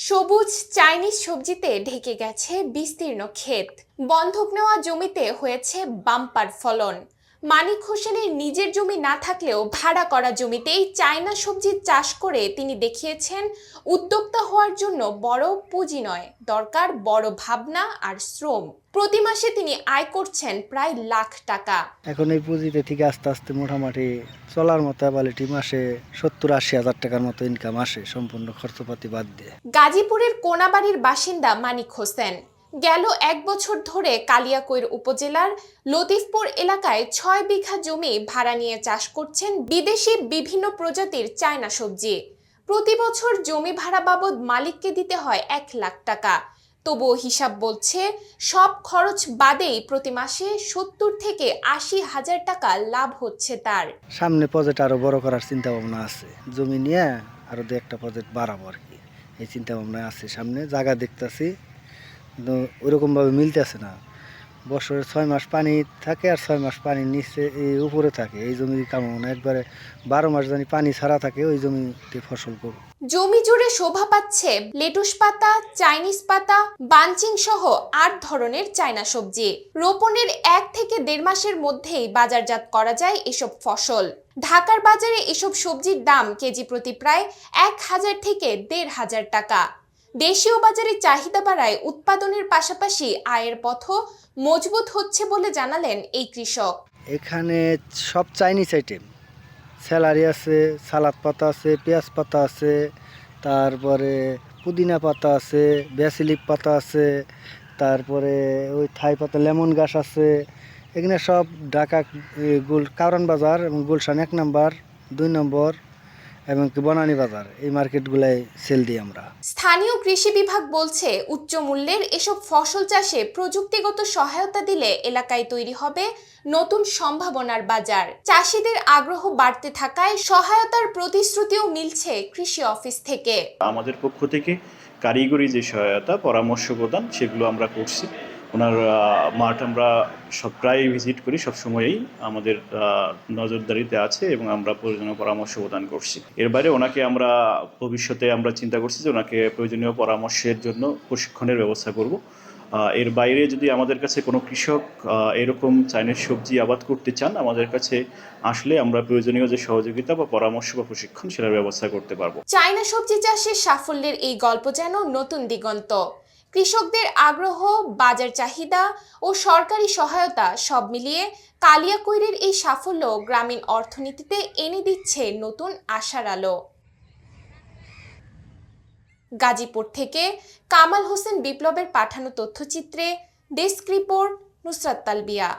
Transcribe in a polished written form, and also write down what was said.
সবুজ চাইনিজ সবজিতে ঢেকে গেছে বিস্তীর্ণ ক্ষেত। বন্ধক নেওয়া জমিতে হয়েছে বাম্পার ফলন। মানিক হোসেনের নিজের জমি না থাকলেও ভাড়া করা জমিতেই চায়না সবজি চাষ করে তিনি দেখিয়েছেন উদ্যোক্তা হওয়ার জন্য বড় পুঁজি নয়, দরকার বড় ভাবনা আর শ্রম। প্রতি মাসে তিনি আয় করছেন প্রায় লাখ টাকা। এখন এই পুঁজিতে থেকে আস্তে আস্তে মোটামুটি চলার মতো অ্যাবালিটি মাসে 70-80 হাজার টাকার মতো ইনকাম আসে সম্পূর্ণ খরচপাতি বাদ দিয়ে। গাজীপুরের কোনাবাড়ির বাসিন্দা মানিক হোসেন গেল 1 বছর ধরে কালিয়াকৈর উপজেলার লতিফপুর এলাকায় 6 বিঘা জমি ভাড়া নিয়ে চাষ করছেন বিদেশি বিভিন্ন প্রজাতির চায়না সবজি। প্রতি বছর জমি ভাড়া বাবদ মালিককে দিতে হয় 1 লাখ টাকা। তবুও হিসাব বলছে সব খরচ বাদেই প্রতি মাসে 70 থেকে 80 হাজার টাকা লাভ হচ্ছে তার। সামনে প্রজেক্ট আরো বড় করার চিন্তা ভাবনা আছে, জমি নিয়ে আরো দু একটা প্রজেক্ট বাড়াবো আর কি, এই চিন্তা ভাবনা আছে। সামনে জায়গা দেখতেছি, কিন্তু ওইরকম ভাবে মিলতেছে না। বছরে 6 মাস পানি থাকে আর 6 মাস পানির নিচে এই উপরে থাকে। এই জমি কামো না, একবারে 12 মাস জানি পানি ছাড়া থাকে, ওই জমিতে ফসল করবো। জমি জুড়ে শোভা পাচ্ছে লেটুস পাতা, চাইনিজ পাতা, বানচিং সহ 8 ধরনের চায়না সবজি। রোপণের 1 থেকে 1.5 মাসের মধ্যেই বাজারজাত করা যায় এসব ফসল। ঢাকার বাজারে এসব সবজির দাম কেজি প্রতি প্রায় 1000 থেকে 1500 টাকা। দেশীয় বাজারে চাহিদা বাড়ায় উৎপাদনের পাশাপাশি আয়ের পথও মজবুত হচ্ছে বলে জানালেন এই কৃষক। এখানে সব চাইনিজ আইটেম, স্যালারি আছে, সালাদ পাতা আছে, পেঁয়াজ পাতা আছে, তারপরে পুদিনা পাতা আছে, ব্যাসিলিক পাতা আছে, তারপরে ওই থাই পাতা, লেমন গাছ আছে। এখানে সব ঢাকা কারণ বাজার এবং গুলশান 1 নম্বর, 2 নম্বর এবং বনানী বাজার, এই মার্কেটগুলাই সেল দিই আমরা। স্থানীয় কৃষি বিভাগ বলছে উচ্চ মূল্যের এসব ফসল চাষে প্রযুক্তিগত সহায়তা দিলে এলাকায় তৈরি হবে নতুন সম্ভাবনার বাজার। চাষিদের আগ্রহ বাড়তে থাকায় সহায়তার প্রতিশ্রুতিও মিলছে কৃষি অফিস থেকে। আমাদের পক্ষ থেকে কারিগরি যে সহায়তা, পরামর্শ প্রদান, সেগুলো আমরা করছি। ওনার মাঠ আমরা প্রায় ভিজিট করি, সবসময়ই আমাদের নজরদারিতে আছে এবং আমরা প্রয়োজনীয় পরামর্শ প্রদান করছি। এর বাইরে ওনাকে আমরা ভবিষ্যতে আমরা চিন্তা করছি যে ওনাকে প্রয়োজনীয় পরামর্শের জন্য প্রশিক্ষণের ব্যবস্থা করব। এর বাইরে যদি আমাদের কাছে কোনো কৃষক এরকম চাইনিজ সবজি আবাদ করতে চান, আমাদের কাছে আসলে আমরা প্রয়োজনীয় যে সহযোগিতা বা পরামর্শ বা প্রশিক্ষণ সেটার ব্যবস্থা করতে পারবো। চায়না সবজি চাষের সাফল্যের এই গল্প যেন নতুন দিগন্ত। কৃষকদের আগ্রহ, বাজার চাহিদা ও সরকারি সহায়তা সব মিলিয়ে কালিয়াকৈরের এই সাফল্য গ্রামীণ অর্থনীতিতে এনে দিচ্ছে নতুন আশার আলো। গাজীপুর থেকে কামাল হোসেন বিপ্লবের পাঠানো তথ্যচিত্রে ডেস্ক রিপোর্ট, নুসরাত তালবিয়া।